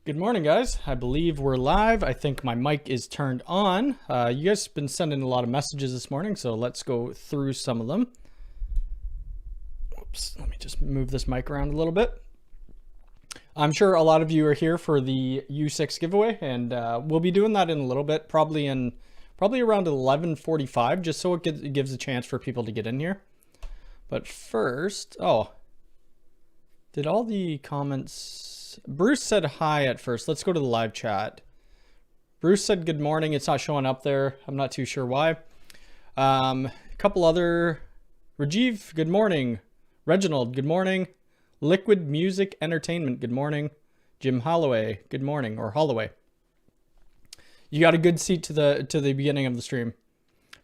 Good morning, guys. I believe we're live. I think my mic is turned on. You guys have been sending a lot of messages this morning, so let's go through some of them. Oops, let me just move this mic around a little bit. I'm sure a lot of you are here for the U6 giveaway, and we'll be doing that in a little bit, probably around 11:45, just so it gives a chance for people to get in here. But first, did all the comments... Bruce said hi at first. Let's go to the live chat. Bruce said good morning. It's not showing up there. I'm not too sure why. A couple other... Rajiv, good morning. Reginald, good morning. Liquid Music Entertainment, good morning. Jim Holloway, good morning. Or Holloway. You got a good seat to the beginning of the stream.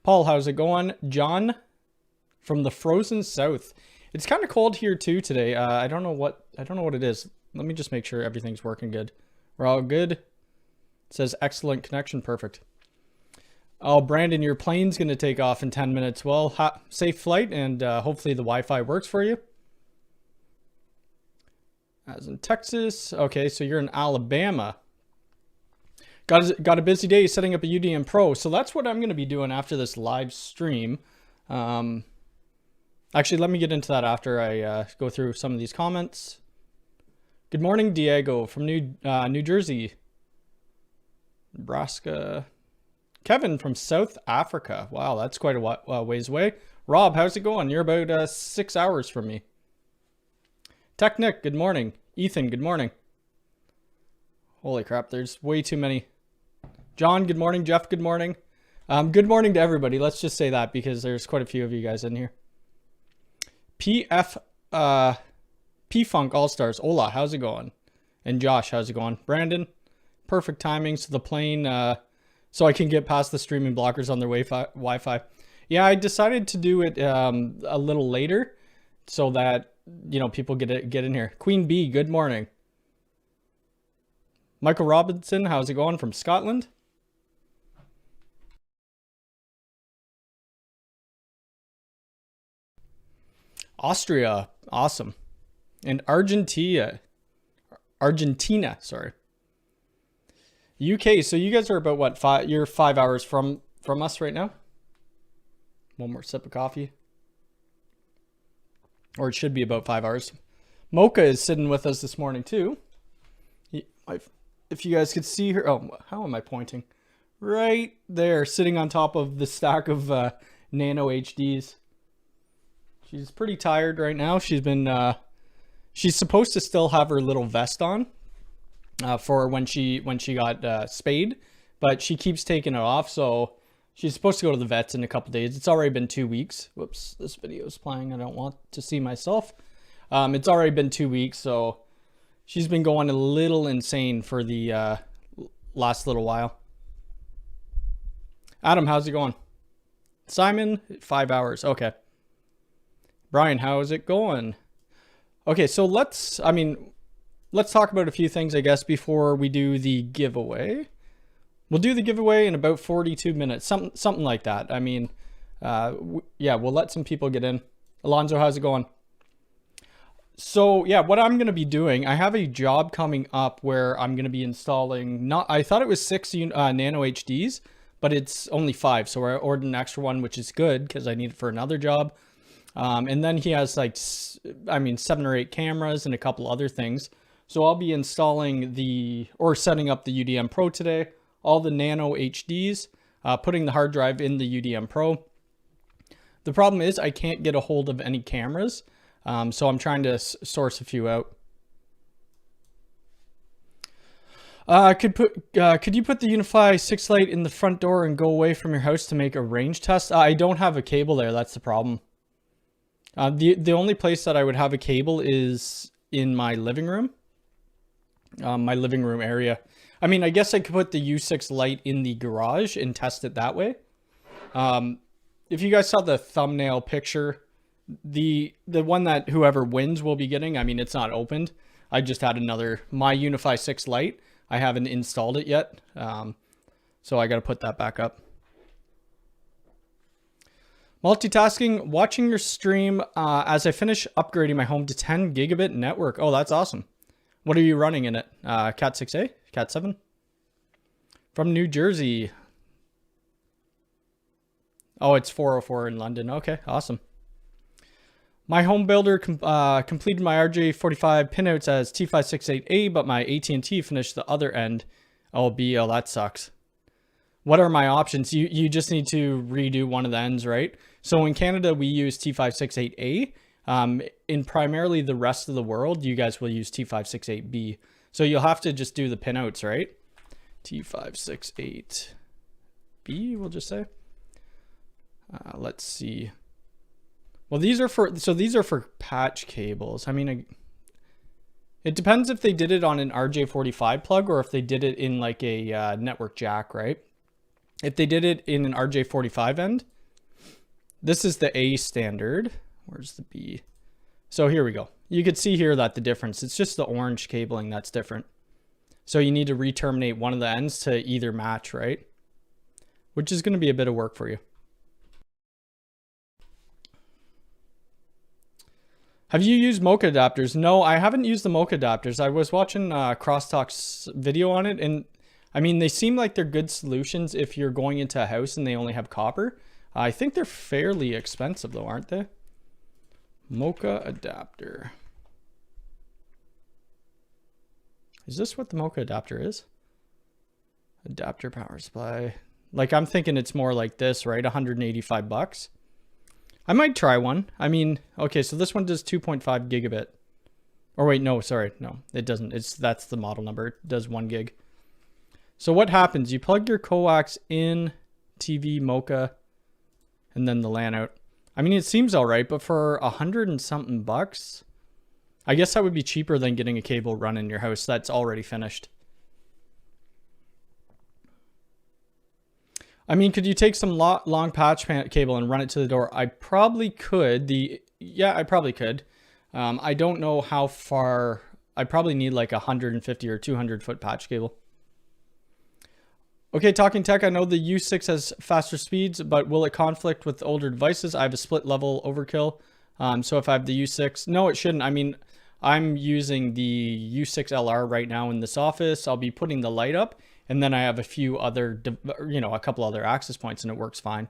Paul, how's it going? John from the frozen south. It's kind of cold here too today. I don't know what it is. Let me just make sure everything's working good. We're all good. It says excellent connection. Perfect. Oh, Brandon, your plane's going to take off in 10 minutes. Well, safe flight, and hopefully the Wi-Fi works for you. As in Texas. Okay, so you're in Alabama. Got a busy day setting up a UDM Pro. So that's what I'm going to be doing after this live stream. Actually, let me get into that after I go through some of these comments. Good morning, Diego from New Jersey. Nebraska. Kevin from South Africa. Wow, that's quite a ways away. Rob, how's it going? You're about 6 hours from me. Technic, good morning. Ethan, good morning. Holy crap, there's way too many. John, good morning. Jeff, good morning. Good morning to everybody. Let's just say that because there's quite a few of you guys in here. P-Funk All-Stars. Hola, how's it going? And Josh, how's it going? Brandon, perfect timing. So the plane, so I can get past the streaming blockers on their Wi-Fi. Yeah, I decided to do it a little later so that, you know, people get in here. Queen Bee, good morning. Michael Robinson, how's it going from Scotland? Austria, awesome. And Argentina, sorry. UK, so you guys are about what, you're 5 hours from us right now? One more sip of coffee. Or it should be about 5 hours. Mocha is sitting with us this morning too. If you guys could see her, oh, how am I pointing? Right there, sitting on top of the stack of Nano HDs. She's pretty tired right now. She's been, she's supposed to still have her little vest on for when she got spayed, but she keeps taking it off. So she's supposed to go to the vets in a couple days. It's already been 2 weeks. Whoops, this video is playing. I don't want to see myself. It's already been 2 weeks, so she's been going a little insane for the last little while. Adam, how's it going? Simon, 5 hours. Okay. Brian, how's it going? Okay, so let's talk about a few things, I guess, before we do the giveaway. We'll do the giveaway in about 42 minutes, something like that. I mean, yeah, we'll let some people get in. Alonzo, how's it going? So, yeah, what I'm going to be doing, I have a job coming up where I'm going to be installing, I thought it was 6 Nano HDs, but it's only 5. So I ordered an extra one, which is good because I need it for another job. And then he has like, 7 or 8 cameras and a couple other things. So I'll be installing setting up the UDM Pro today, all the Nano HDs, putting the hard drive in the UDM Pro. The problem is I can't get a hold of any cameras. So I'm trying to source a few out. Could you put the UniFi 6 Lite in the front door and go away from your house to make a range test? I don't have a cable there. That's the problem. The only place that I would have a cable is in my living room. My living room area. I mean, I guess I could put the U6 Lite in the garage and test it that way. If you guys saw the thumbnail picture, the one that whoever wins will be getting, I mean, it's not opened. I just had my UniFi 6 Lite. I haven't installed it yet. So I got to put that back up. Multitasking, watching your stream as I finish upgrading my home to 10 gigabit network. Oh, that's awesome. What are you running in it? Cat 6A? Cat 7? From New Jersey. Oh, it's 404 in London. Okay, awesome. My home builder completed my RJ45 pinouts as T568A, but my AT&T finished the other end. Oh, BL, that sucks. What are my options? You just need to redo one of the ends, right? So in Canada, we use T568A. In primarily the rest of the world, you guys will use T568B. So you'll have to just do the pinouts, right? T568B, we'll just say. Let's see. Well, these are for patch cables. I mean, it depends if they did it on an RJ45 plug or if they did it in like a network jack, right? If they did it in an RJ45 end, this is the A standard. Where's the B? So here we go. You could see here that the difference, it's just the orange cabling that's different. So you need to re-terminate one of the ends to either match, right? Which is going to be a bit of work for you. Have you used Mocha adapters? No, I haven't used the Mocha adapters. I was watching Crosstalk's video on it, and I mean, they seem like they're good solutions if you're going into a house and they only have copper. I think they're fairly expensive though, aren't they? Mocha adapter. Is this what the Mocha adapter is? Adapter power supply. Like, I'm thinking it's more like this, right? 185 bucks. I might try one. I mean, okay, so this one does 2.5 gigabit. Or wait, no, sorry. No, it doesn't. That's the model number. It does 1 gig. So what happens? You plug your coax in, TV, Mocha, and then the LAN out. I mean, it seems all right, but for 100 and something bucks, I guess that would be cheaper than getting a cable run in your house that's already finished. I mean, could you take some long patch cable and run it to the door? I probably could. Yeah, I probably could. I don't know how far. I probably need like 150 or 200 foot patch cable. Okay, Talking Tech, I know the U6 has faster speeds, but will it conflict with older devices? I have a split level overkill. So if I have the U6, no, it shouldn't. I mean, I'm using the U6 LR right now in this office. I'll be putting the light up, and then I have a few other, a couple other access points, and it works fine.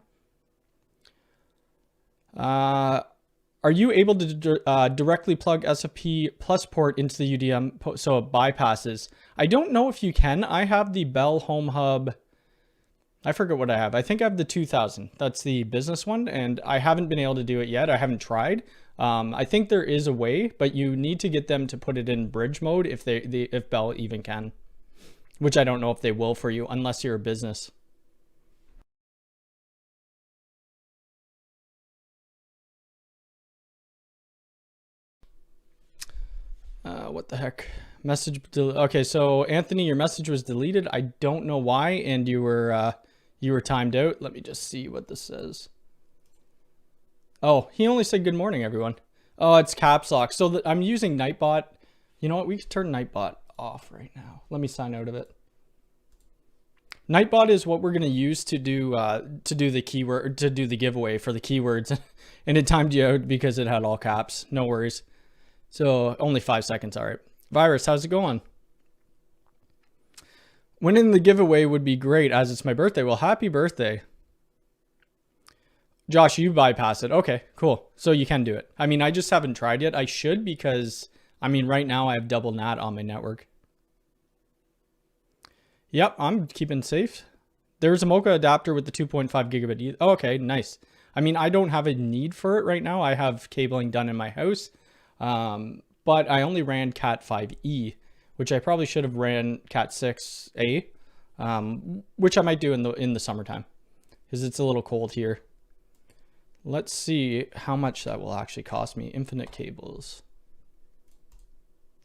Are you able to directly plug SFP plus port into the UDM so it bypasses? I don't know if you can. I have the Bell Home Hub. I forget what I have. I think I have the 2000. That's the business one, and I haven't been able to do it yet. I haven't tried. I think there is a way, but you need to get them to put it in bridge mode if Bell even can, which I don't know if they will for you unless you're a business. What the heck? Message. Okay, so Anthony, your message was deleted. I don't know why, and you were timed out. Let me just see what this says. Oh, he only said good morning, everyone. Oh, it's caps lock. So I'm using nightbot. You know what? We can turn nightbot off right now. Let me sign out of it. Nightbot is what we're going to use to do the keyword, to do the giveaway for the keywords, and it timed you out because it had all caps. No worries. So only 5 seconds. All right. Virus, how's it going? Winning the giveaway would be great as it's my birthday. Well, happy birthday. Josh, you bypass it. Okay, cool. So you can do it. I mean, I just haven't tried yet. I should because, I mean, right now I have double NAT on my network. Yep, I'm keeping safe. There's a Mocha adapter with the 2.5 gigabit. Oh, okay, nice. I mean, I don't have a need for it right now. I have cabling done in my house. But I only ran Cat 5e, which I probably should have ran Cat 6a, which I might do in the summertime because it's a little cold here. Let's see how much that will actually cost me. Infinite cables.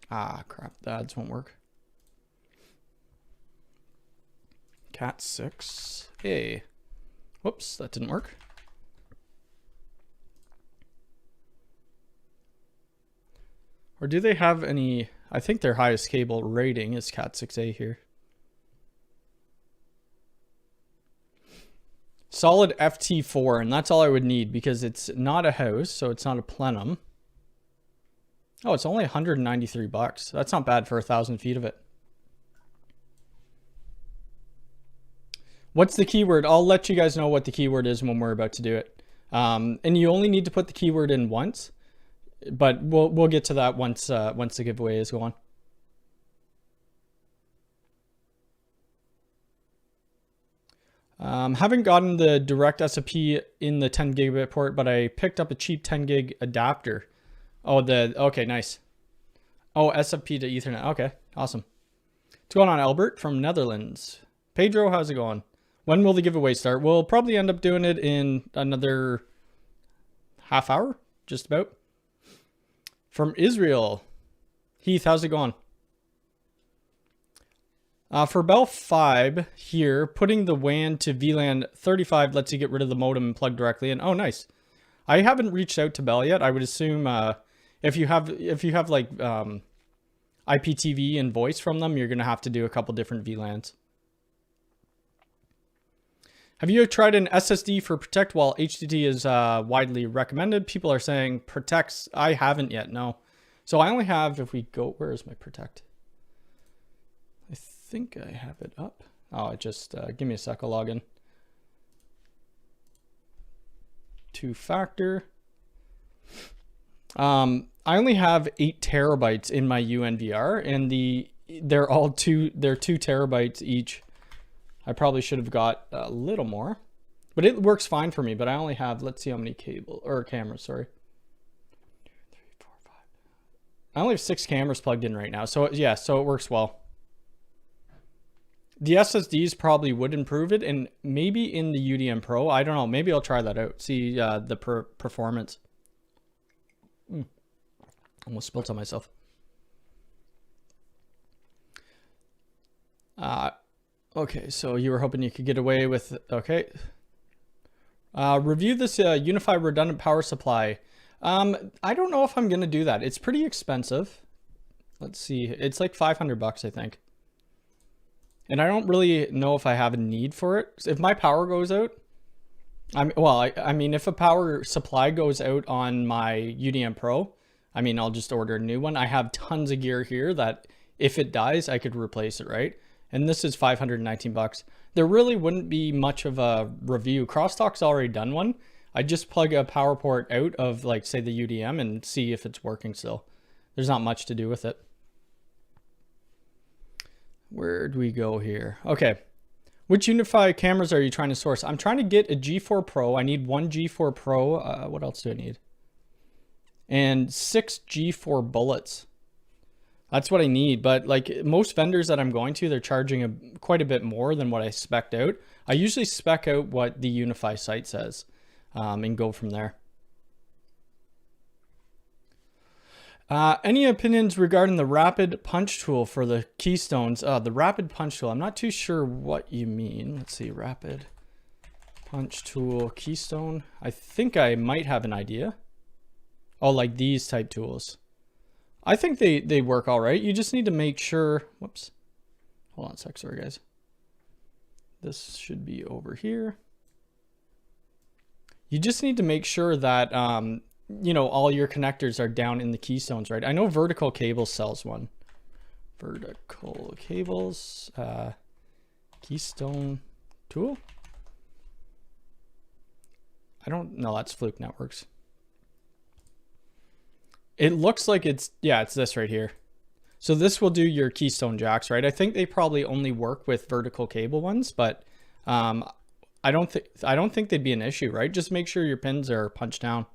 Ah, crap. The ads won't work. Cat 6a. Whoops, that didn't work. Or do they have any? I think their highest cable rating is Cat 6a here. Solid FT4, and that's all I would need because it's not a house, so it's not a plenum. Oh, it's only 193 bucks. That's not bad for 1,000 feet of it. What's the keyword? I'll let you guys know what the keyword is when we're about to do it. And you only need to put the keyword in once, but we'll get to that once the giveaway is going. Haven't gotten the direct SFP in the 10 gigabit port, but I picked up a cheap 10 gig adapter. Oh, okay, nice. Oh, SFP to Ethernet. Okay, awesome. What's going on, Albert from Netherlands? Pedro, how's it going? When will the giveaway start? We'll probably end up doing it in another half hour, just about. From Israel, Heath, how's it going? For Bell 5 here, putting the WAN to VLAN 35 lets you get rid of the modem and plug directly in. Oh, nice. I haven't reached out to Bell yet. I would assume if you have like IPTV and voice from them, you're gonna have to do a couple different VLANs. Have you tried an SSD for Protect while HDD is widely recommended? People are saying Protects. I haven't yet, no. So I only have, if we go, where is my Protect? I think I have it up. Oh, it just, give me a sec, I'll log in. Two-factor. I only have 8 terabytes in my UNVR, and they're 2 terabytes each. I probably should have got a little more, but it works fine for me. But I only have, let's see how many cameras, sorry. 2, 3, 4, 5. I only have 6 cameras plugged in right now. So yeah, so it works well. The SSDs probably would improve it, and maybe in the UDM Pro, I don't know. Maybe I'll try that out. See the performance. Almost spilt on myself. Okay, so you were hoping you could get away with, okay. Review this UniFi redundant power supply. I don't know if I'm going to do that. It's pretty expensive. Let's see. It's like 500 bucks, I think. And I don't really know if I have a need for it. If my power goes out, I mean, if a power supply goes out on my UDM Pro, I mean, I'll just order a new one. I have tons of gear here that if it dies, I could replace it, right? And this is 519 bucks. There really wouldn't be much of a review. Crosstalk's already done one. I just plug a power port out of, like, say the UDM and see if it's working still. There's not much to do with it. Where do we go here? Okay. Which UniFi cameras are you trying to source? I'm trying to get a G4 Pro. I need 1 G4 Pro. What else do I need? And 6 G4 bullets. That's what I need. But like most vendors that I'm going to, they're charging quite a bit more than what I spec'd out. I usually spec out what the UniFi site says and go from there. Any opinions regarding the rapid punch tool for the keystones? The rapid punch tool, I'm not too sure what you mean. Let's see, rapid punch tool keystone. I think I might have an idea. Oh, like these type tools. I think they work all right. You just need to make sure, whoops. Hold on a sec, sorry guys. This should be over here. You just need to make sure that, you know, all your connectors are down in the keystones, right? I know Vertical Cables sells one. Vertical Cables, keystone tool. I don't know, that's Fluke Networks. It looks like it's, yeah, it's this right here. So this will do your keystone jacks, right? I think they probably only work with vertical cable ones, but I don't think they'd be an issue, right? Just make sure your pins are punched down.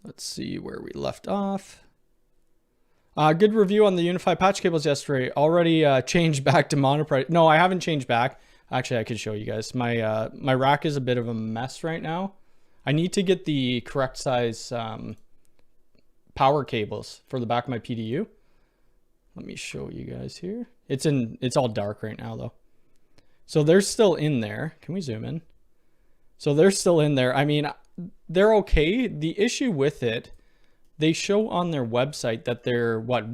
Let's see where we left off. Good review on the UniFi patch cables yesterday. Already changed back to monoprice. No, I haven't changed back. Actually, I could show you guys. My my rack is a bit of a mess right now. I need to get the correct size power cables for the back of my PDU. Let me show you guys here. It's all dark right now though. So they're still in there. Can we zoom in? So they're still in there. I mean, they're okay. The issue with it, they show on their website that they're what,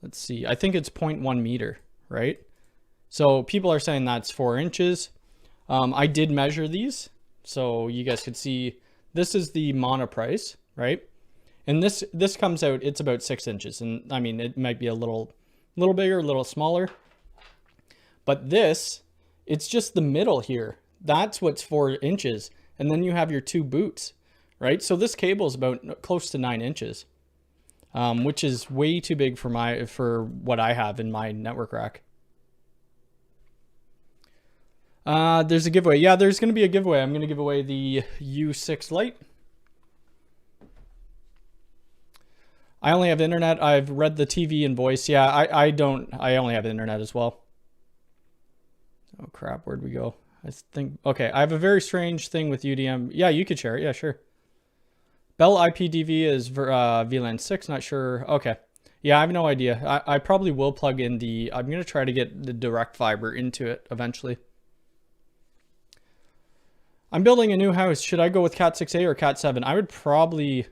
let's see, I think it's 0.1 meter, right? So people are saying that's 4 inches. I did measure these So you guys could see this is the mono price, right? And this comes out, it's about 6 inches. And I mean, it might be a little bigger, a little smaller. But this, it's just the middle here. That's what's 4 inches. And then you have your 2 boots, right? So this cable is about close to 9 inches, which is way too big for what I have in my network rack. There's a giveaway. Yeah, there's going to be a giveaway. I'm going to give away the U6 Lite. I only have internet. I've read the TV and voice. Yeah, I only have internet as well. Oh crap, where'd we go? I think, okay, I have a very strange thing with UDM. Yeah, you could share it. Yeah, sure. Bell IPDV is VLAN 6, not sure. Okay. Yeah, I have no idea. I probably will plug in I'm going to try to get the direct fiber into it eventually. I'm building a new house. Should I go with Cat 6A or Cat 7? I would probably,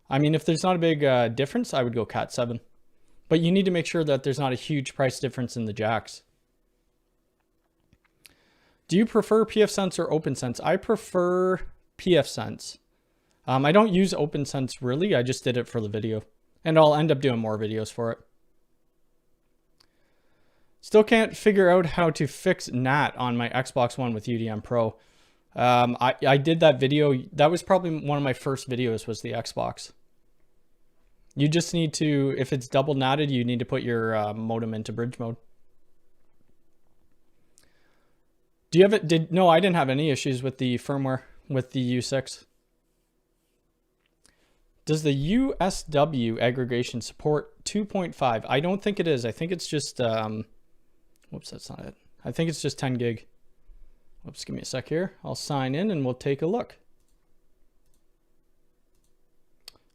I mean, if there's not a big difference, I would go Cat 7. But you need to make sure that there's not a huge price difference in the jacks. Do you prefer pfSense or OpenSense? I prefer pfSense. I don't use OpenSense really. I just did it for the video. And I'll end up doing more videos for it. Still can't figure out how to fix NAT on my Xbox One with UDM Pro. I did that video. That was probably one of my first videos, was the Xbox. You just need to, if it's double natted, you need to put your modem into bridge mode. Do you have it? No, I didn't have any issues with the firmware with the U6. Does the USW aggregation support 2.5? I don't think it is. I think it's just, whoops, that's not it. I think it's just 10 gig. Whoops, give me a sec here. I'll sign in and we'll take a look.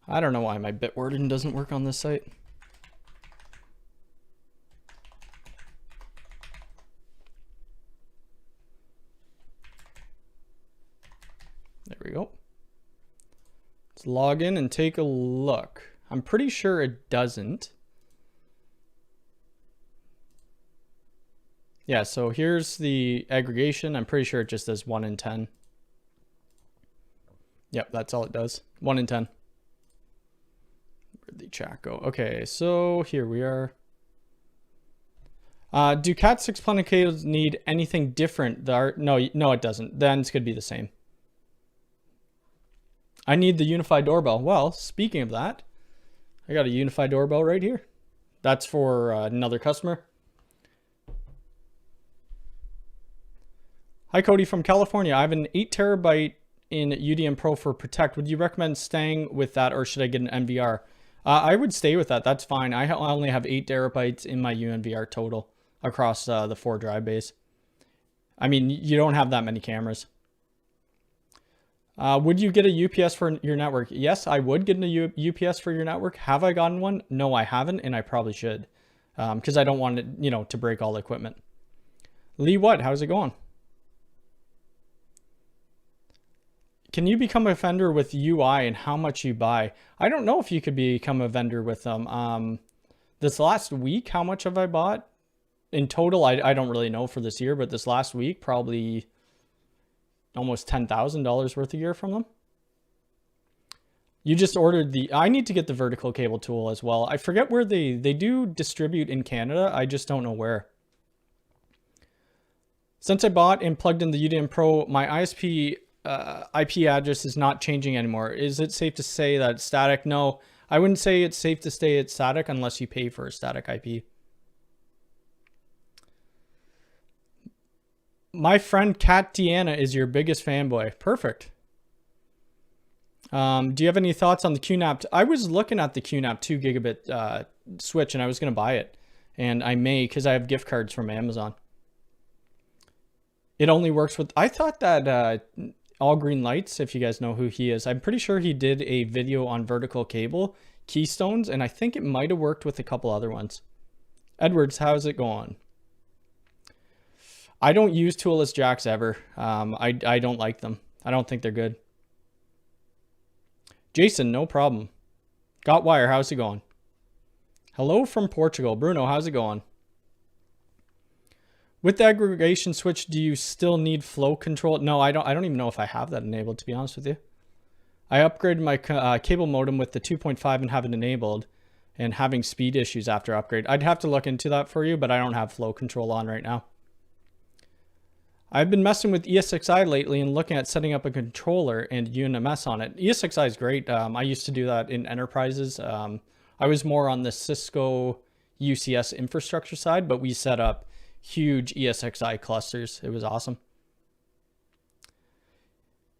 I don't know why my Bitwarden doesn't work on this site. There we go. Let's log in and take a look. I'm pretty sure it doesn't. Yeah, so here's the aggregation. I'm pretty sure it just does 1 in 10. Yep, that's all it does. 1 in 10. Where'd the chat go? Okay, so here we are. Do Cat 6 planet cables need anything different? No, it doesn't. The ends could be the same. I need the UniFi doorbell. Well, speaking of that, I got a UniFi doorbell right here. That's for another customer. Hi, Cody from California. I have an 8 terabyte in UDM Pro for Protect. Would you recommend staying with that, or should I get an NVR? I would stay with that. That's fine. I only have 8 terabytes in my UNVR total across the 4 drive bays. I mean, you don't have that many cameras. Would you get a UPS for your network? Yes, I would get a UPS for your network. Have I gotten one? No, I haven't, and I probably should, because I don't want it, to break all the equipment. Lee, what? How's it going? Can you become a vendor with UI and how much you buy? I don't know if you could become a vendor with them. This last week, how much have I bought? In total, I don't really know for this year, but this last week, probably almost $10,000 worth a year from them. You just ordered I need to get the vertical cable tool as well. I forget where they do distribute in Canada. I just don't know where. Since I bought and plugged in the UDM Pro, my ISP IP address is not changing anymore. Is it safe to say that it's static? No, I wouldn't say it's safe to stay it's static unless you pay for a static IP. My friend Kat Deanna is your biggest fanboy. Perfect. Do you have any thoughts on the QNAP? I was looking at the QNAP 2 gigabit switch and I was going to buy it. And I may, because I have gift cards from Amazon. It only works with, I thought that All Green Lights, if you guys know who he is, I'm pretty sure he did a video on vertical cable keystones, and I think it might have worked with a couple other ones. Edwards, how's it going? I don't use toolless jacks ever. I don't like them. I don't think they're good. Jason, no problem. Got wire, how's it going? Hello from Portugal. Bruno, how's it going? With the aggregation switch, do you still need flow control? No, I don't even know if I have that enabled, to be honest with you. I upgraded my cable modem with the 2.5 and have it enabled, and having speed issues after upgrade. I'd have to look into that for you, but I don't have flow control on right now. I've been messing with ESXi lately and looking at setting up a controller and UNMS on it. ESXi is great. I used to do that in enterprises. I was more on the Cisco UCS infrastructure side, but we set up huge ESXi clusters. It was awesome.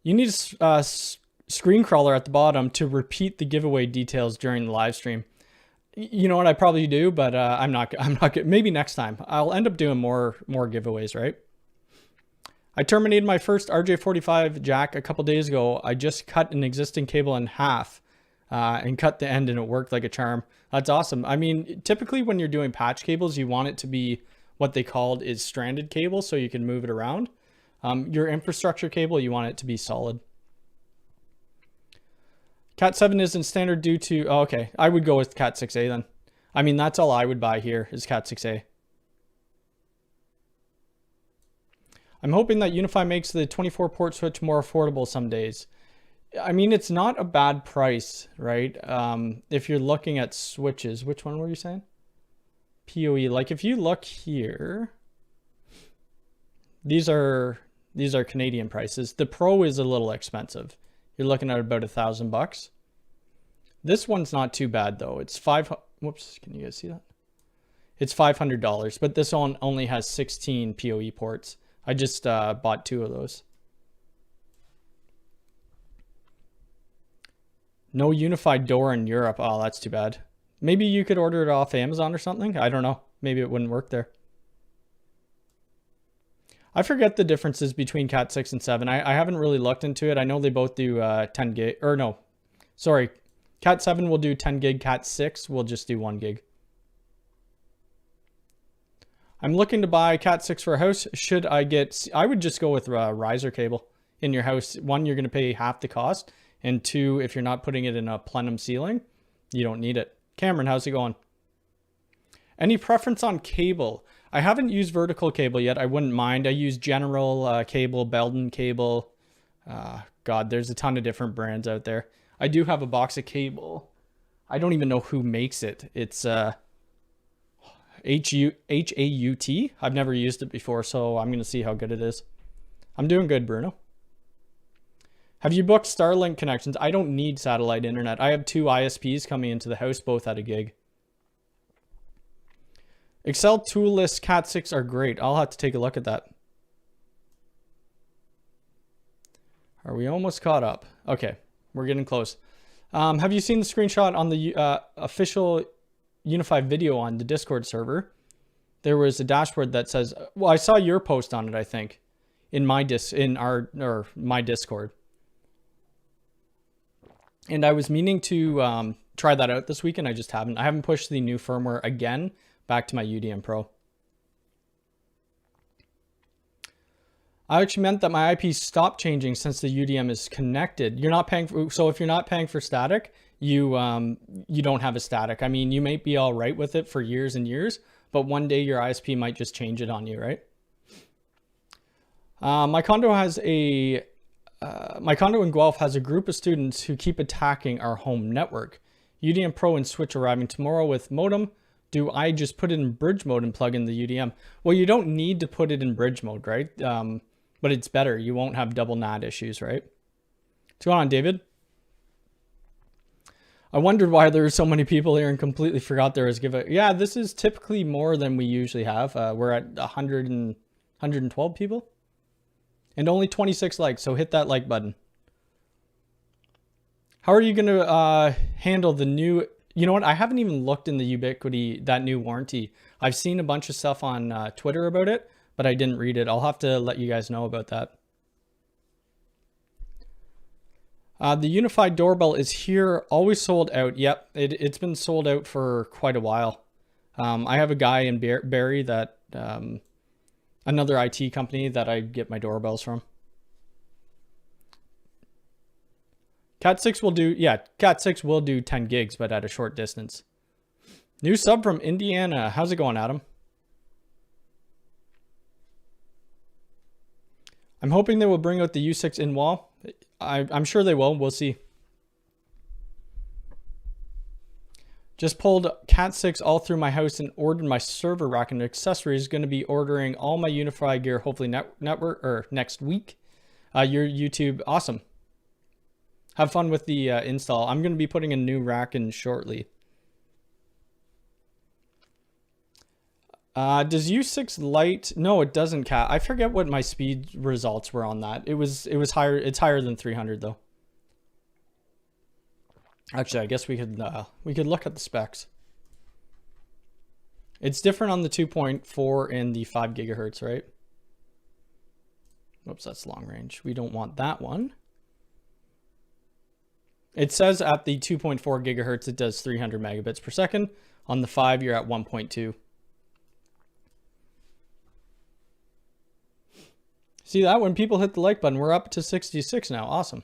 You need a screen crawler at the bottom to repeat the giveaway details during the live stream. You know what, I probably do, but I'm not maybe next time. I'll end up doing more giveaways, right? I terminated my first RJ45 jack a couple days ago. I just cut an existing cable in half and cut the end, and it worked like a charm. That's awesome. I mean, typically when you're doing patch cables, you want it to be what they called is stranded cable, so you can move it around. Your infrastructure cable, you want it to be solid. Cat 7 isn't standard due to, oh, okay, I would go with Cat 6A then. I mean, that's all I would buy here is Cat 6A. I'm hoping that UniFi makes the 24 port switch more affordable some days. I mean, it's not a bad price, right? If you're looking at switches, which one were you saying? PoE, like if you look here, these are Canadian prices. The Pro is a little expensive. You're looking at about $1,000. This one's not too bad though. It's whoops, can you guys see that? It's $500, but this one only has 16 PoE ports. I just bought 2 of those. No unified door in Europe. Oh, that's too bad. Maybe you could order it off Amazon or something. I don't know. Maybe it wouldn't work there. I forget the differences between Cat 6 and 7. I haven't really looked into it. I know they both do 10 gig, or no, sorry. Cat 7 will do 10 gig. Cat 6 will just do 1 gig. I'm looking to buy Cat 6 for a house. Should I get, I would just go with a riser cable in your house. 1, you're going to pay half the cost. And 2, if you're not putting it in a plenum ceiling, you don't need it. Cameron, how's it going? Any preference on cable? I haven't used vertical cable yet. I wouldn't mind. I use general cable, Belden cable. God, there's a ton of different brands out there. I do have a box of cable. I don't even know who makes it. It's HAUT. I've never used it before, so I'm going to see how good it is. I'm doing good, Bruno. Have you booked Starlink connections? I don't need satellite internet. I have 2 ISPs coming into the house, both at a gig. Excel tool list Cat 6 are great. I'll have to take a look at that. Are we almost caught up? Okay, we're getting close. Have you seen the screenshot on the official UniFi video on the Discord server? There was a dashboard that says, well, I saw your post on it, I think, in my my Discord. And I was meaning to try that out this weekend. I just haven't. I haven't pushed the new firmware again back to my UDM Pro. I actually meant that my IP stopped changing since the UDM is connected. You're not paying for, so if you're not paying for static, you don't have a static. I mean, you may be all right with it for years and years, but one day your ISP might just change it on you, right? My condo in Guelph has a group of students who keep attacking our home network. UDM Pro and Switch arriving tomorrow with modem. Do I just put it in bridge mode and plug in the UDM? Well, you don't need to put it in bridge mode, right? But it's better. You won't have double NAT issues, right? What's going on, David? I wondered why there were so many people here and completely forgot there was giveaway. Yeah, this is typically more than we usually have. We're at 112 people. And only 26 likes, so hit that like button. How are you going to handle the new... You know what? I haven't even looked in the Ubiquity, that new warranty. I've seen a bunch of stuff on Twitter about it, but I didn't read it. I'll have to let you guys know about that. The unified doorbell is here, always sold out. Yep, it's been sold out for quite a while. I have a guy in Barrie that... another IT company that I get my doorbells from. Cat 6 will do, yeah, Cat 6 will do 10 gigs, but at a short distance. New sub from Indiana. How's it going, Adam? I'm hoping they will bring out the U6 in-wall. I'm sure they will. We'll see. Just pulled Cat 6 all through my house and ordered my server rack and accessories. Going to be ordering all my UniFi gear hopefully network or next week. Your YouTube, awesome. Have fun with the install. I'm going to be putting a new rack in shortly. Does U6 Lite? No, it doesn't, Cat. I forget what my speed results were on that. It was higher. It's higher than 300 though. Actually, I guess we could look at the specs. It's different on the 2.4 and the 5 gigahertz, right? Whoops, that's long range. We don't want that one. It says at the 2.4 gigahertz, it does 300 megabits per second. On the 5, you're at 1.2. See that? When people hit the like button, we're up to 66 now. Awesome.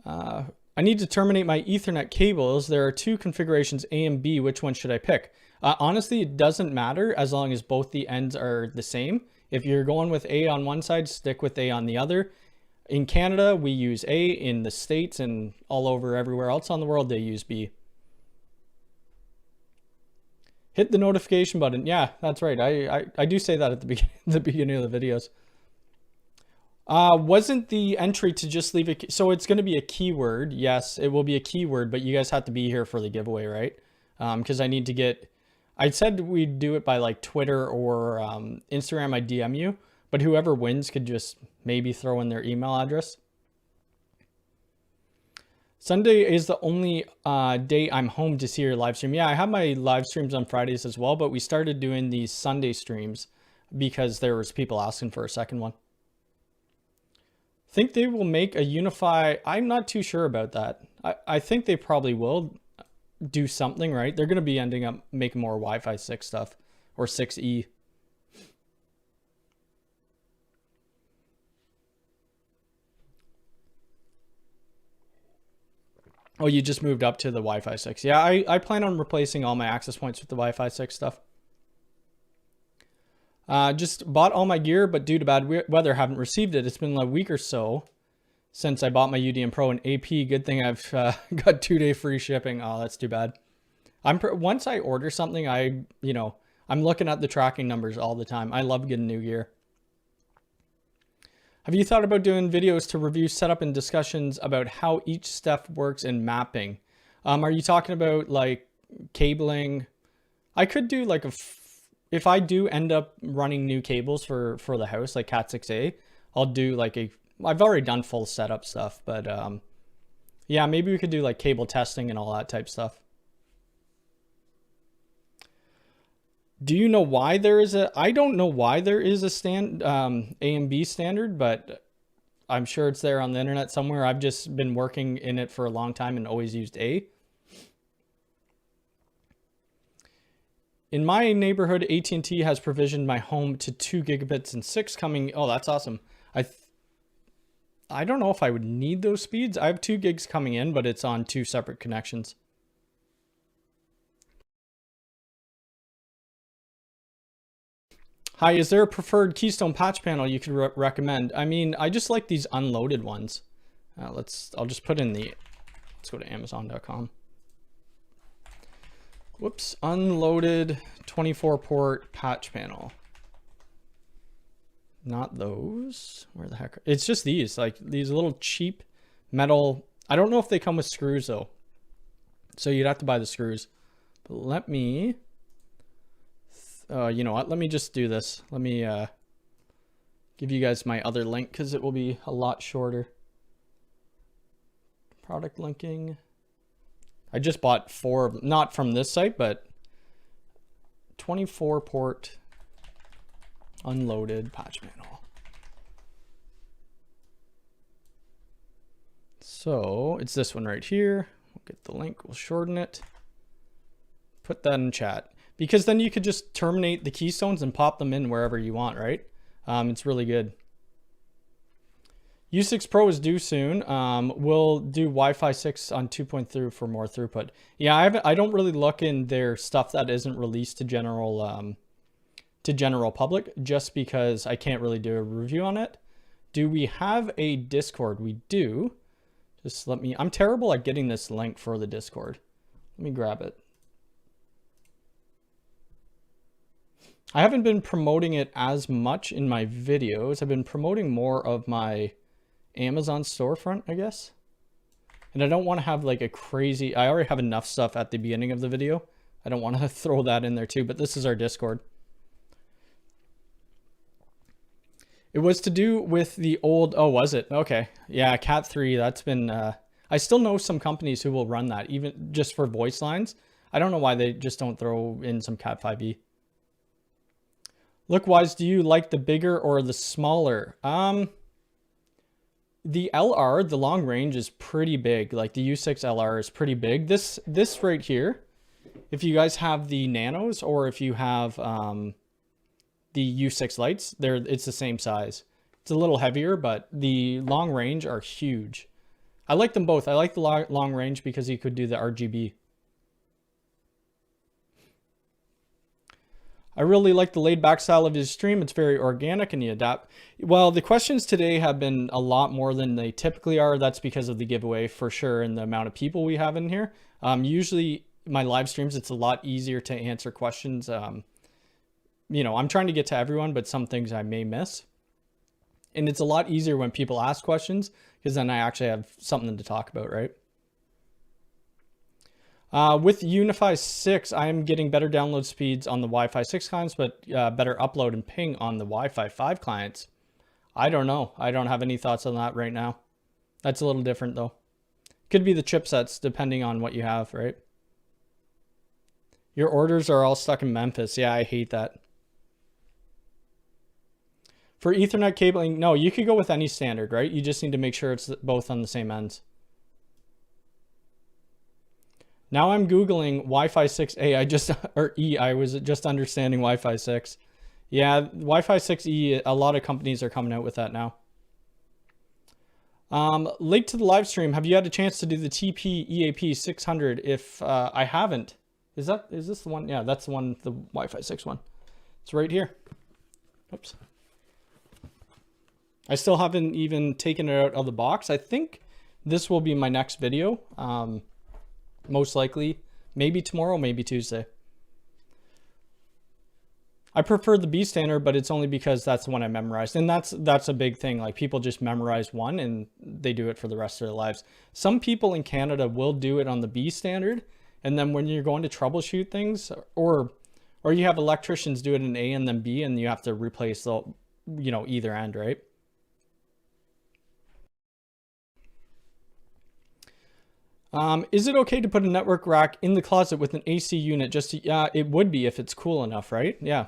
I need to terminate my Ethernet cables. There are 2 configurations, A and B. Which one should I pick? Honestly, it doesn't matter as long as both the ends are the same. If you're going with A on one side, stick with A on the other. In Canada, we use A. In the States and all over everywhere else on the world, they use B. Hit the notification button. Yeah, that's right. I do say that at the beginning of the videos. Wasn't the entry to just leave it? So it's going to be a keyword. Yes, it will be a keyword, but you guys have to be here for the giveaway, right? Because I need to get, I said we'd do it by like Twitter or Instagram. I DM you, but whoever wins could just maybe throw in their email address. Sunday is the only day I'm home to see your live stream. Yeah, I have my live streams on Fridays as well, but we started doing these Sunday streams because there was people asking for a second one. Think they will make a UniFi? I'm not too sure about that. I think they probably will do something, right? They're going to be ending up making more Wi-Fi 6 stuff or 6E. Oh, you just moved up to the Wi-Fi 6. Yeah, I plan on replacing all my access points with the Wi-Fi 6 stuff. Just bought all my gear, but due to bad weather, haven't received it. It's been a week or so since I bought my UDM Pro and AP. Good thing I've got 2-day free shipping. Oh, that's too bad. Once I order something, I'm looking at the tracking numbers all the time. I love getting new gear. Have you thought about doing videos to review setup and discussions about how each step works in mapping? Are you talking about like cabling? I could do like if I do end up running new cables for the house, like Cat 6A, I'll do like I've already done full setup stuff, but yeah, maybe we could do like cable testing and all that type stuff. Do you know why there is I don't know why there is a A and B standard, but I'm sure it's there on the internet somewhere. I've just been working in it for a long time and always used A. In my neighborhood, AT&T has provisioned my home to 2 gigabits and 6 coming. Oh, that's awesome. I don't know if I would need those speeds. I have 2 gigs coming in, but it's on 2 separate connections. Hi, is there a preferred Keystone patch panel you could recommend? I mean, I just like these unloaded ones. I'll just put in let's go to Amazon.com. Whoops, unloaded 24 port patch panel. Not those. Where the heck? It's just these, like these little cheap metal. I don't know if they come with screws though. So you'd have to buy the screws. But let me, you know what? Let me just do this. Let me give you guys my other link because it will be a lot shorter. Product linking. I just bought 4 of them, not from this site, but 24 port unloaded patch panel. So it's this one right here. We'll get the link, we'll shorten it. Put that in chat because then you could just terminate the keystones and pop them in wherever you want, right? It's really good. U6 Pro is due soon. We'll do Wi-Fi 6 on 2.3 for more throughput. Yeah, I don't really look in their stuff that isn't released to general to general public just because I can't really do a review on it. Do we have a Discord? We do. Just let me, I'm terrible at getting this link for the Discord. Let me grab it. I haven't been promoting it as much in my videos. I've been promoting more of my Amazon storefront, I guess. And I don't want to have like a crazy, I already have enough stuff at the beginning of the video. I don't want to throw that in there too, but this is our Discord. It was to do with the old, oh, was it? Okay. Yeah, Cat 3, that's been, I still know some companies who will run that, even just for voice lines. I don't know why they just don't throw in some Cat 5e. Look-wise, do you like the bigger or the smaller? The LR, the long range, is pretty big. Like the U6 LR is pretty big. This right here, if you guys have the Nanos or if you have the U6 Lites, it's the same size. It's a little heavier, but the long range are huge. I like them both. I like the long range because you could do the RGB. I really like the laid back style of his stream. It's very organic and you adapt. Well, the questions today have been a lot more than they typically are. That's because of the giveaway for sure and the amount of people we have in here. Usually my live streams, it's a lot easier to answer questions. You know, I'm trying to get to everyone, but some things I may miss. And it's a lot easier when people ask questions because then I actually have something to talk about, right? With UniFi 6, I am getting better download speeds on the Wi-Fi 6 clients, but better upload and ping on the Wi-Fi 5 clients. I don't know. I don't have any thoughts on that right now. That's a little different though. Could be the chipsets depending on what you have, right? Your orders are all stuck in Memphis. Yeah, I hate that. For Ethernet cabling, no, you could go with any standard, right? You just need to make sure it's both on the same ends. Now I'm Googling Wi-Fi 6A. I was just understanding Wi-Fi 6. Yeah, Wi-Fi 6E, a lot of companies are coming out with that now. Link to the live stream. Have you had a chance to do the TP EAP 600? If I haven't, is this the one? Yeah, that's the one, the Wi-Fi 6 one. It's right here. Oops. I still haven't even taken it out of the box. I think this will be my next video. Most likely, maybe tomorrow, maybe Tuesday. I prefer the B standard, but it's only because that's the one I memorized. And that's a big thing. Like people just memorize one and they do it for the rest of their lives. Some people in Canada will do it on the B standard. And then when you're going to troubleshoot things or you have electricians do it in A and then B and you have to replace the, you know, either end, right? Is it okay to put a network rack in the closet with an AC unit just to, yeah, it would be if it's cool enough, right? Yeah.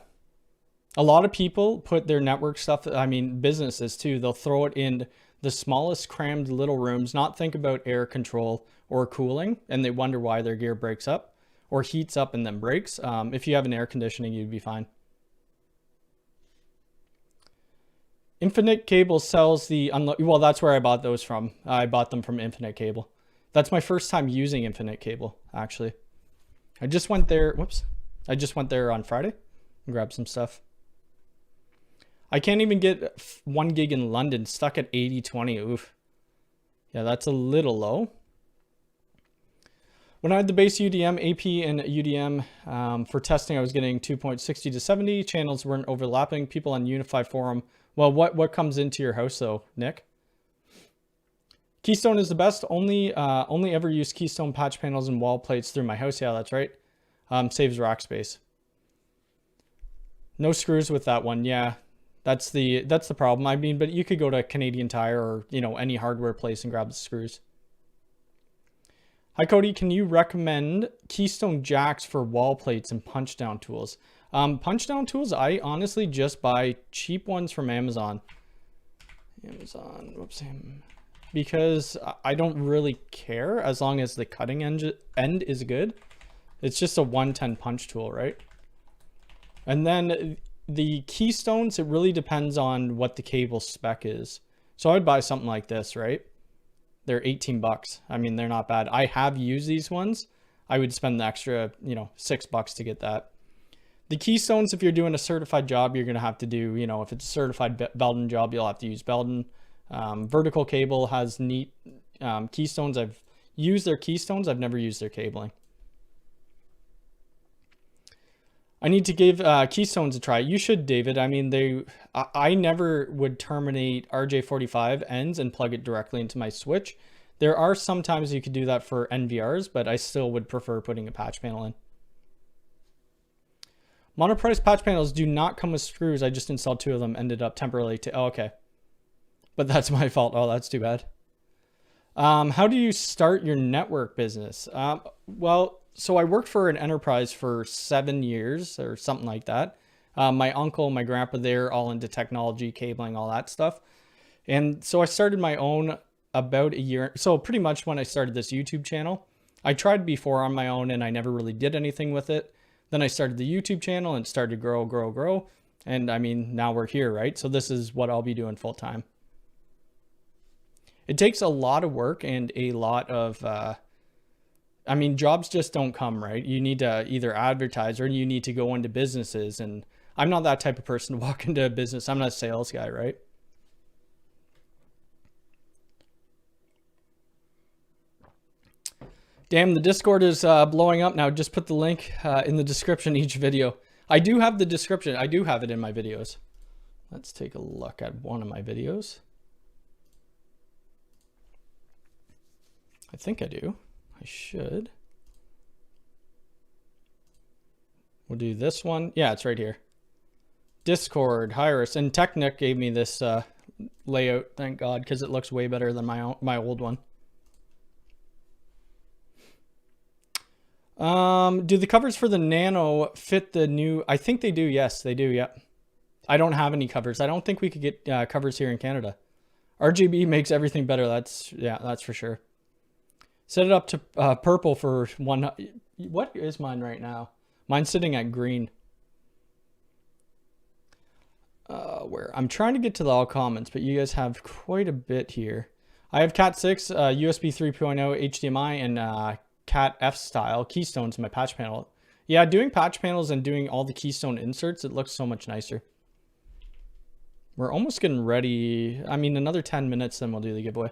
A lot of people put their network stuff, I mean, businesses too, they'll throw it in the smallest crammed little rooms, not think about air control or cooling, and they wonder why their gear breaks up or heats up and then breaks. If you have an air conditioning, you'd be fine. Infinite Cable sells the, well, that's where I bought those from. I bought them from Infinite Cable. That's my first time using Infinite Cable, actually. I just went there, whoops. I just went there on Friday and grabbed some stuff. I can't even get 1 gig in London, stuck at 80/20, oof. Yeah, that's a little low. When I had the base UDM, AP and UDM for testing, I was getting 2.60 to 70. Channels weren't overlapping. People on UniFi forum. Well, what comes into your house though, Nick? Keystone is the best. Only ever use Keystone patch panels and wall plates through my house. Yeah, that's right. Saves rack space. No screws with that one. Yeah, that's the problem. I mean, but you could go to Canadian Tire or, you know, any hardware place and grab the screws. Hi Cody, can you recommend Keystone jacks for wall plates and punch down tools? Punch down tools, I honestly just buy cheap ones from Amazon. Whoops. Because I don't really care as long as the cutting end is good. It's just a 110 punch tool, right? And then the Keystones, it really depends on what the cable spec is. So I'd buy something like this, right? They're 18 bucks. I mean, they're not bad. I have used these ones. I would spend the extra, you know, $6 to get that. The keystones, if you're doing a certified job, you're going to have to do, you know, if it's a certified Belden job, you'll have to use Belden. Vertical cable has neat keystones. I've used their keystones. I've never used their cabling. I need to give keystones a try. You should, David. I mean, I never would terminate RJ45 ends and plug it directly into my switch. There are some times you could do that for NVRs, but I still would prefer putting a patch panel in. Monoprice patch panels do not come with screws. I just installed 2 of them, ended up temporarily oh, okay. But that's my fault. Oh, that's too bad. How do you start your network business? Well, so I worked for an enterprise for 7 years or something like that. My uncle, my grandpa, they're all into technology, cabling, all that stuff. And so I started my own about a year. So pretty much when I started this YouTube channel, I tried before on my own and I never really did anything with it. Then I started the YouTube channel and started to grow. And I mean, now we're here, right? So this is what I'll be doing full time. It takes a lot of work and a lot of, I mean, jobs just don't come, right? You need to either advertise or you need to go into businesses. And I'm not that type of person to walk into a business. I'm not a sales guy, right? Damn, the Discord is blowing up now. Just put the link in the description each video. I do have the description. I do have it in my videos. Let's take a look at one of my videos. I think I do. I should. We'll do this one. Yeah, it's right here. Discord, Hyrus, and Technic gave me this layout. Thank God, because it looks way better than my old one. Do the covers for the Nano fit the new? I think they do. Yes, they do. Yep. I don't have any covers. I don't think we could get covers here in Canada. RGB makes everything better. That's for sure. Set it up to purple for one. What is mine right now? Mine's sitting at green. Where I'm trying to get to the all comments, but you guys have quite a bit here. I have Cat 6, USB 3.0, HDMI, and Cat F style keystones in my patch panel. Yeah, doing patch panels and doing all the keystone inserts, it looks so much nicer. We're almost getting ready. I mean, another 10 minutes, then we'll do the giveaway.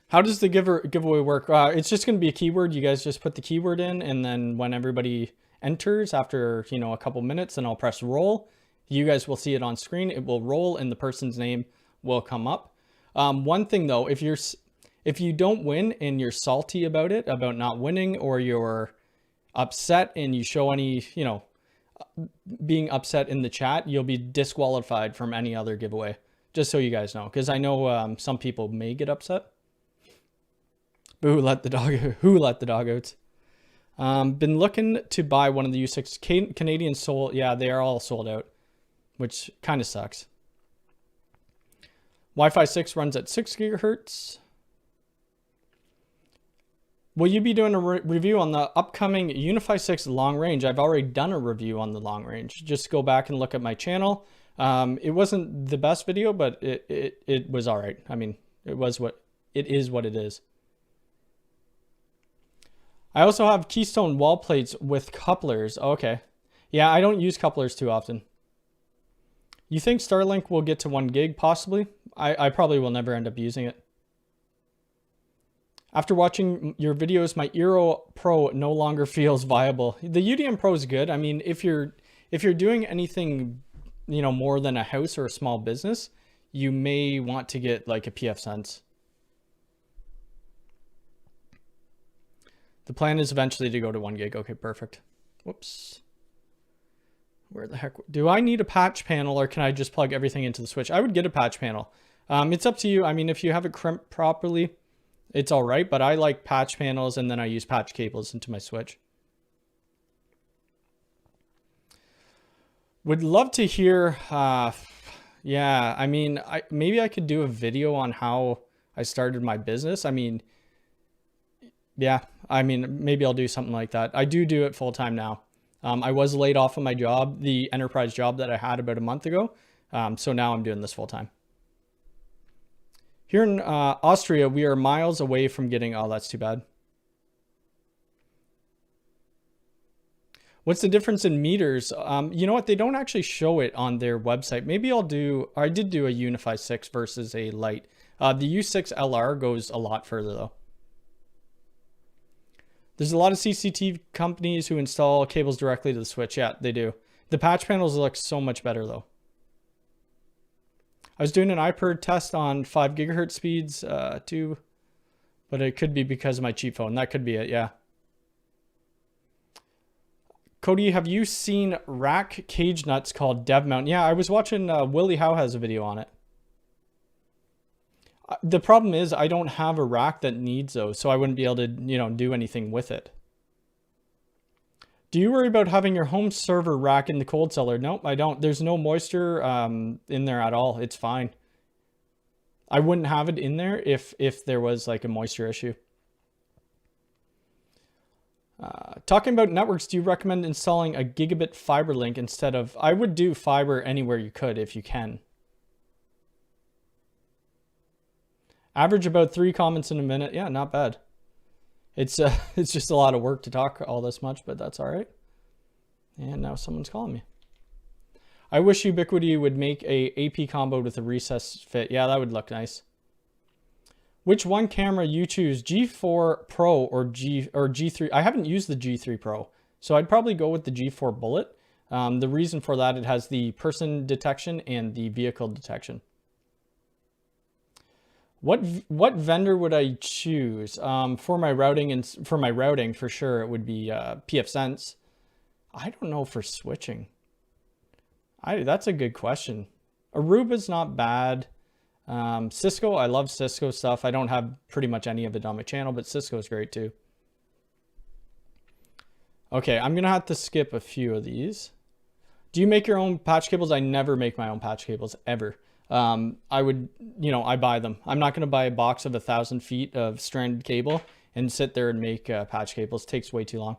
How does the giveaway work? It's just going to be a keyword. You guys just put the keyword in, and then when everybody enters after, you know, a couple minutes, then I'll press roll. You guys will see it on screen. It will roll and the person's name will come up. One thing though, if you don't win and you're salty about it, about not winning, or you're upset and you show any, you know, being upset in the chat, you'll be disqualified from any other giveaway. Just so you guys know, because I know some people may get upset. But who let the dog out? Been looking to buy one of the U6 Canadian sold. Yeah, they are all sold out, which kind of sucks. Wi-Fi 6 runs at 6 gigahertz. Will you be doing a review on the upcoming UniFi 6 long range? I've already done a review on the long range. Just go back and look at my channel. It wasn't the best video, but it was all right. I mean, it is what it is. I also have keystone wall plates with couplers. Okay. Yeah, I don't use couplers too often. You think Starlink will get to 1 gig? Possibly. I probably will never end up using it. After watching your videos, my Eero Pro no longer feels viable. The UDM Pro is good. I mean, if you're doing anything, you know, more than a house or a small business, you may want to get like a PF Sense. The plan is eventually to go to 1 gig. Okay, perfect. Whoops. Where the heck? Do I need a patch panel or can I just plug everything into the switch? I would get a patch panel. It's up to you. I mean, if you have it crimped properly, it's all right, but I like patch panels and then I use patch cables into my switch. Would love to hear, yeah, I mean, maybe I could do a video on how I started my business. I mean, yeah, I mean, maybe I'll do something like that. I do it full time now. I was laid off of my job, the enterprise job that I had about a month ago. So now I'm doing this full time. Here in Austria, we are miles away from getting, oh, that's too bad. What's the difference in meters? You know what? They don't actually show it on their website. Maybe I did do a UniFi 6 versus a Lite. The U6 LR goes a lot further though. There's a lot of CCTV companies who install cables directly to the switch. Yeah, they do. The patch panels look so much better though. I was doing an iPerf test on 5 gigahertz speeds too, but it could be because of my cheap phone. That could be it, yeah. Cody, have you seen rack cage nuts called dev mount? Yeah, I was watching Willie Howe has a video on it. The problem is I don't have a rack that needs those, so I wouldn't be able to, do anything with it. Do you worry about having your home server rack in the cold cellar? Nope, I don't. There's no moisture in there at all. It's fine. I wouldn't have it in there if there was like a moisture issue. Talking about networks, do you recommend installing a gigabit fiber link instead of... I would do fiber anywhere you could if you can. Average about 3 comments in a minute. Yeah, not bad. It's just a lot of work to talk all this much, but that's all right. And now someone's calling me. I wish Ubiquiti would make a AP combo with a recess fit. Yeah, that would look nice. Which one camera you choose, G4 Pro or G3? I haven't used the G3 Pro, so I'd probably go with the G4 Bullet. The reason for that, it has the person detection and the vehicle detection. What vendor would I choose for my routing? And for my routing, for sure, it would be pfSense. I don't know for switching. That's a good question. Aruba's not bad. Cisco, I love Cisco stuff. I don't have pretty much any of it on my channel, but Cisco is great too. Okay, I'm gonna have to skip a few of these. Do you make your own patch cables? I never make my own patch cables ever. I would, I buy them. I'm not gonna buy a box of 1,000 feet of stranded cable and sit there and make patch cables. It takes way too long.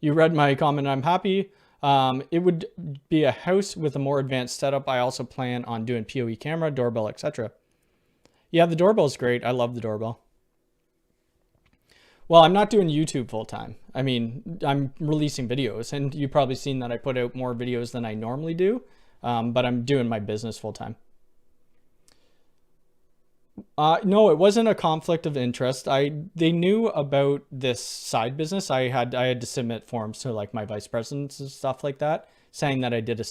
You read my comment. I'm happy. It would be a house with a more advanced setup. I also plan on doing PoE camera, doorbell, etc. Yeah, the doorbell is great. I love the doorbell. Well, I'm not doing YouTube full time. I mean, I'm releasing videos, and you've probably seen that I put out more videos than I normally do, but I'm doing my business full time. No, it wasn't a conflict of interest. They knew about this side business. I had to submit forms to like my vice presidents and stuff like that, saying that I did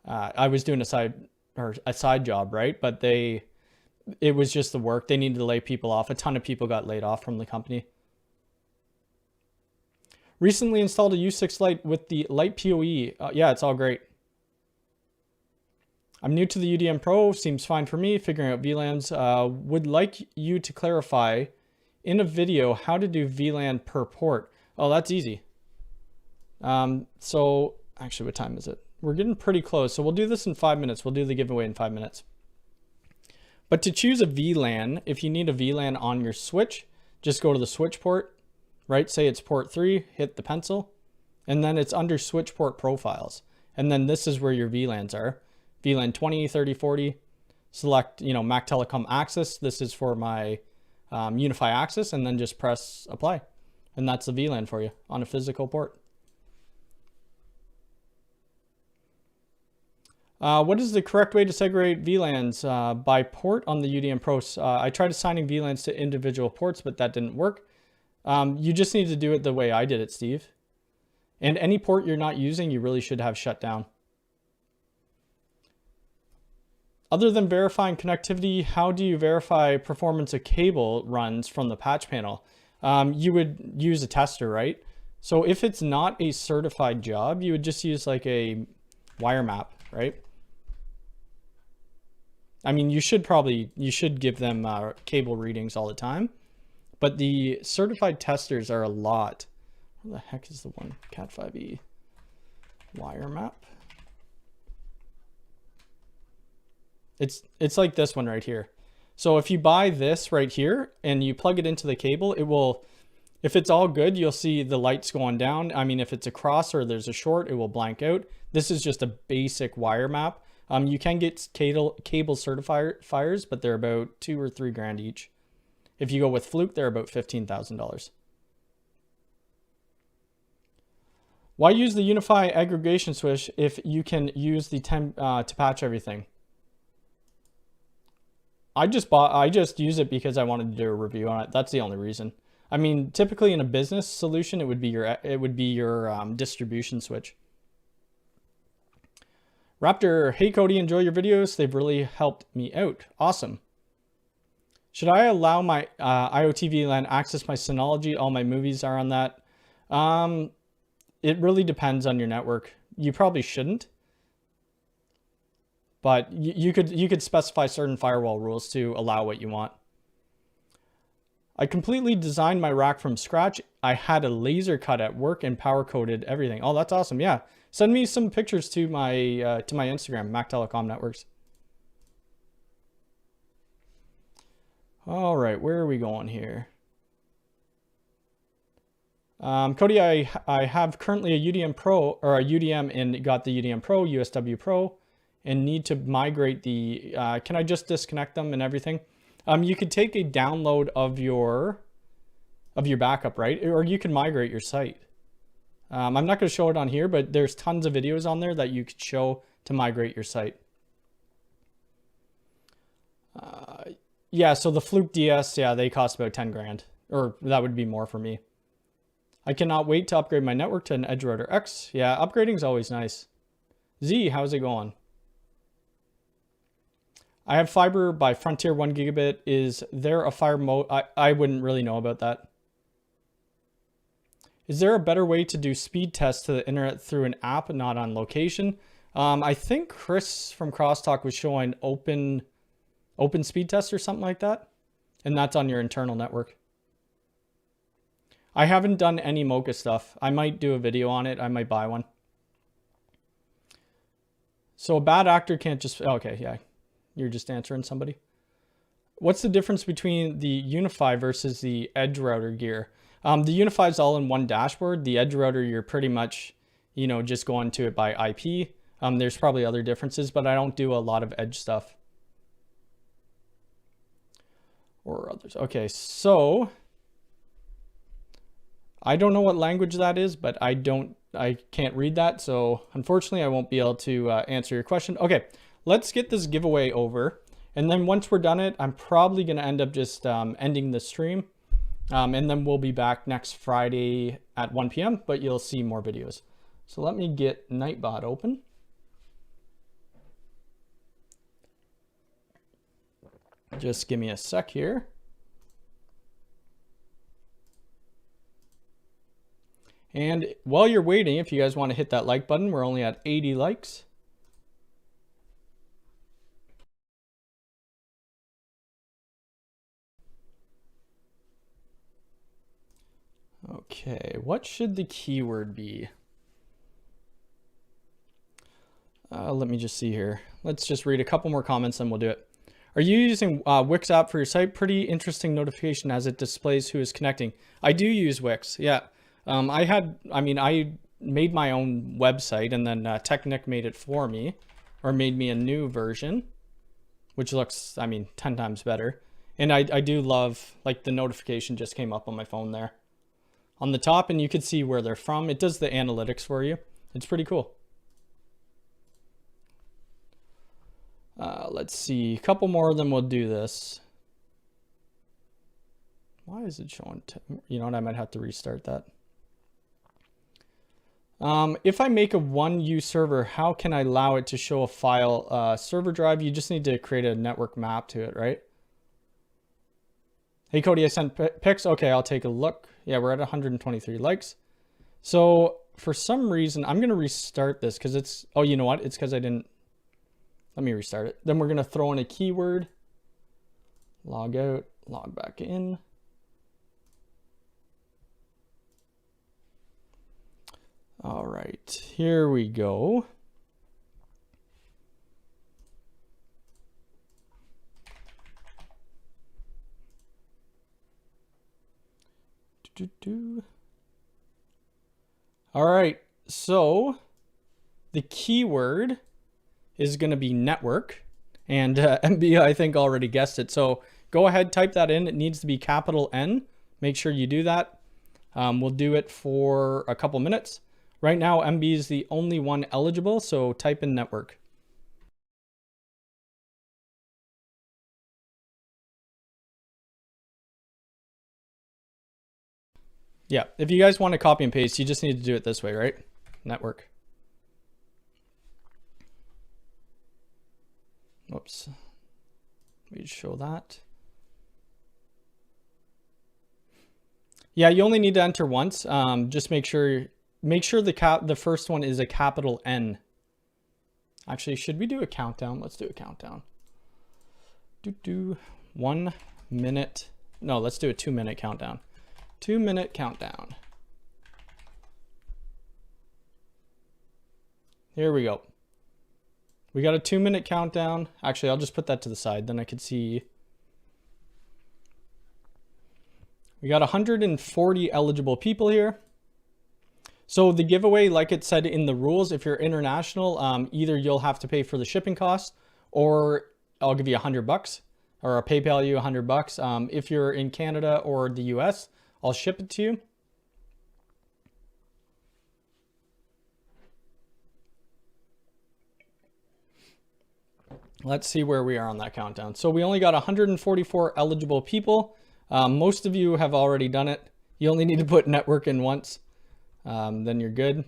I was doing a side job, right? But it was just the work. They needed to lay people off. A ton of people got laid off from the company. Recently installed a U6 Lite with the Lite PoE. Yeah, it's all great. I'm new to the UDM Pro, seems fine for me, figuring out VLANs. Would like you to clarify in a video how to do VLAN per port. Oh, that's easy. So actually, what time is it? We're getting pretty close. So we'll do this in 5 minutes. We'll do the giveaway in 5 minutes. But to choose a VLAN, if you need a VLAN on your switch, just go to the switch port, right? Say it's port 3, hit the pencil, and then it's under switch port profiles. And then this is where your VLANs are. VLAN 20, 30, 40, select, Mac Telecom Access. This is for my UniFi Access, and then just press apply. And that's the VLAN for you on a physical port. What is the correct way to segregate VLANs by port on the UDM Pro? I tried assigning VLANs to individual ports, but that didn't work. You just need to do it the way I did it, Steve. And any port you're not using, you really should have shut down. Other than verifying connectivity, how do you verify performance of cable runs from the patch panel? You would use a tester, right? So if it's not a certified job, you would just use like a wire map, right? I mean, you should give them cable readings all the time, but the certified testers are a lot. Where the heck is the one? Cat5e wire map. It's like this one right here. So if you buy this right here and you plug it into the cable, it will, if it's all good, you'll see the lights going down. I mean, if it's a cross or there's a short, it will blank out. This is just a basic wire map. You can get cable certifiers, but they're about $2 or $3 grand each. If you go with Fluke, they're about $15,000. Why use the UniFi aggregation switch if you can use the temp to patch everything? I just use it because I wanted to do a review on it. That's the only reason. I mean, typically in a business solution, it would be your distribution switch. Raptor, hey Cody, enjoy your videos. They've really helped me out. Awesome. Should I allow my IoT VLAN access my Synology? All my movies are on that. It really depends on your network. You probably shouldn't, but you could specify certain firewall rules to allow what you want. I completely designed my rack from scratch. I had a laser cut at work and power coded everything. Oh, that's awesome. Yeah. Send me some pictures to my Instagram, Mac Telecom Networks. All right, where are we going here? Cody, I have currently a UDM Pro or a UDM and got the UDM Pro, USW Pro, and need to migrate the, can I just disconnect them and everything? You could take a download of your backup, right? Or you can migrate your site. I'm not going to show it on here, but there's tons of videos on there that you could show to migrate your site. Yeah, so the Fluke DS, yeah, they cost about 10 grand, or that would be more for me. I cannot wait to upgrade my network to an Edge Router X. Yeah, upgrading is always nice. Z, how's it going? I have fiber by Frontier 1 gigabit. Is there a fire mode? I wouldn't really know about that. Is there a better way to do speed tests to the internet through an app, not on location? I think Chris from Crosstalk was showing open speed test or something like that. And that's on your internal network. I haven't done any Mocha stuff. I might do a video on it. I might buy one. So a bad actor can't just, okay, yeah. You're just answering somebody. What's the difference between the UniFi versus the Edge Router gear? The UniFi is all in one dashboard. The Edge Router, you're pretty much, just going to it by IP. There's probably other differences, but I don't do a lot of Edge stuff. Or others. Okay, so I don't know what language that is, but I can't read that. So unfortunately, I won't be able to answer your question. Okay, let's get this giveaway over. And then once we're done it, I'm probably going to end up just ending the stream. And then we'll be back next Friday at 1 p.m., but you'll see more videos. So let me get Nightbot open. Just give me a sec here. And while you're waiting, if you guys want to hit that like button, we're only at 80 likes. Okay, what should the keyword be? Let me just see here. Let's just read a couple more comments and we'll do it. Are you using Wix app for your site? Pretty interesting notification as it displays who is connecting. I do use Wix, yeah. I made my own website and then Technic made it for me, or made me a new version, which looks, 10 times better. And I do love, like, the notification just came up on my phone there on the top, and you can see where they're from. It does the analytics for you. It's pretty cool. Let's see, a couple more, then we'll do this. Why is it showing? You know what? I might have to restart that. If I make a 1U server, how can I allow it to show a file server drive? You just need to create a network map to it, right? Hey, Cody, I sent pics. Okay, I'll take a look. Yeah, we're at 123 likes. So for some reason, I'm going to restart this because it's, oh, you know what? It's because I didn't, let me restart it. Then we're going to throw in a keyword, log out, log back in. All right, here we go. All right, so the keyword is going to be network, and MB I think already guessed it. So go ahead, type that in. It needs to be capital N. Make sure you do that. We'll do it for a couple minutes. Right now, MB is the only one eligible, so type in network. Yeah, if you guys want to copy and paste, you just need to do it this way, right? Network. Whoops. Let me show that. Yeah, you only need to enter once. Just make sure the first one is a capital N. Actually, should we do a countdown? Let's do a countdown. 1 minute. No, let's do a 2-minute countdown. 2-minute countdown. Here we go. We got a 2-minute countdown. Actually, I'll just put that to the side, then I could see. We got 140 eligible people here. So the giveaway, like it said in the rules, if you're international, either you'll have to pay for the shipping cost, or I'll give you $100, or I'll PayPal you $100. If you're in Canada or the US, I'll ship it to you. Let's see where we are on that countdown. So we only got 144 eligible people. Most of you have already done it. You only need to put network in once, then you're good.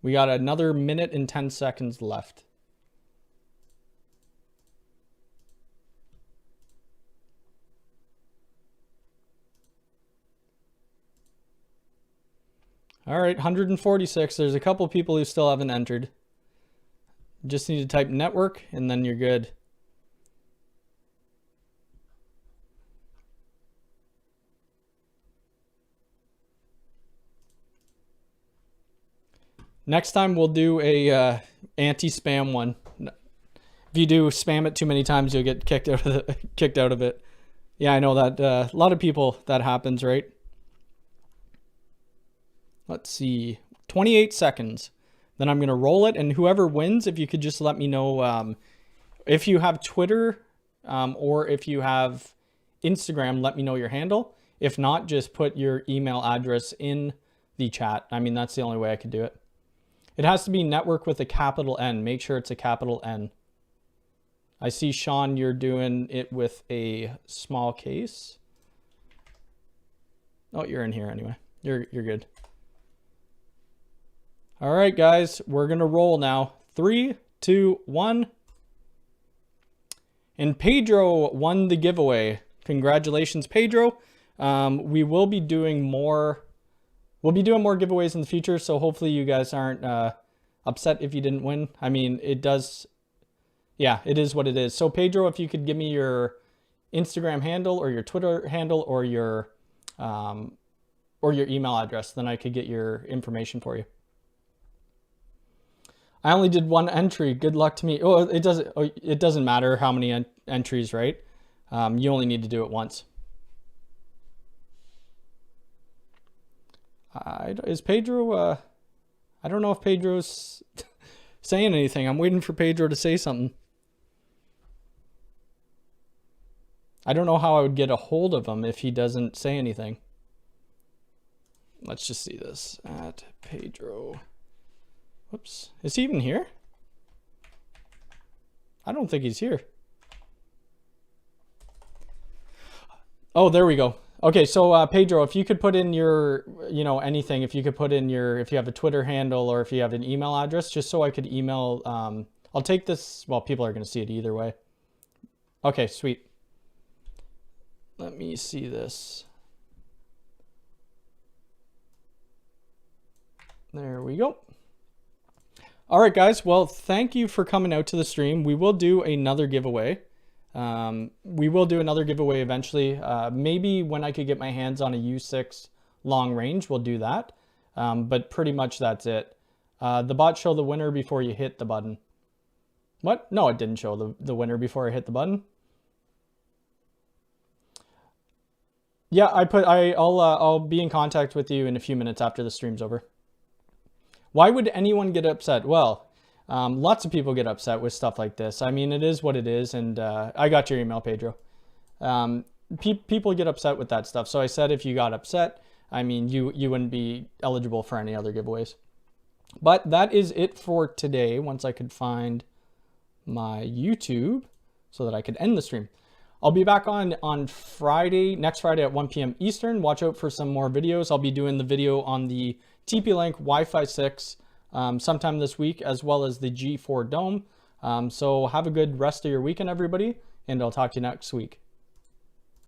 We got another 1 minute and 10 seconds left. All right, 146. There's a couple people who still haven't entered. Just need to type network and then you're good. Next time we'll do a anti-spam one. If you do spam it too many times, you'll get kicked out of it. Yeah, I know that a lot of people that happens, right? Let's see, 28 seconds. Then I'm going to roll it, and whoever wins, if you could just let me know if you have Twitter or if you have Instagram, let me know your handle. If not, just put your email address in the chat. I mean, that's the only way I could do it. It has to be network with a capital N. Make sure it's a capital N. I see, Sean, you're doing it with a small case. Oh, you're in here anyway. You're good. All right, guys, we're going to roll now. 3, 2, 1. And Pedro won the giveaway. Congratulations, Pedro. We will be doing more. We'll be doing more giveaways in the future, so hopefully you guys aren't upset if you didn't win. I mean, it does. Yeah, it is what it is. So Pedro, if you could give me your Instagram handle or your Twitter handle or your email address, then I could get your information for you. I only did 1 entry. Good luck to me. Oh, it doesn't matter how many entries, right? You only need to do it once. Is Pedro? I don't know if Pedro's saying anything. I'm waiting for Pedro to say something. I don't know how I would get a hold of him if he doesn't say anything. Let's just see this at Pedro. Whoops. Is he even here? I don't think he's here. Oh, there we go. Okay, so Pedro, if you could put in your, anything, if you could put in if you have a Twitter handle or if you have an email address, just so I could email, I'll take this, well, people are going to see it either way. Okay, sweet. Let me see this. There we go. All right, guys. Well, thank you for coming out to the stream. We will do another giveaway. Eventually. Maybe when I could get my hands on a U6 long range, we'll do that. But pretty much that's it. The bot show the winner before you hit the button. What? No, it didn't show the winner before I hit the button. Yeah, I'll be in contact with you in a few minutes after the stream's over. Why would anyone get upset? Well, Lots of people get upset with stuff like this. I mean, it is what it is, and I got your email, Pedro. People get upset with that stuff. So I said if you got upset, I mean, you wouldn't be eligible for any other giveaways. But that is it for today. Once I could find my YouTube so that I could end the stream. I'll be back on Friday, next Friday at 1 p.m. Eastern. Watch out for some more videos. I'll be doing the video on the TP-Link Wi-Fi 6 sometime this week, as well as the G4 Dome. So have a good rest of your weekend, everybody, and I'll talk to you next week.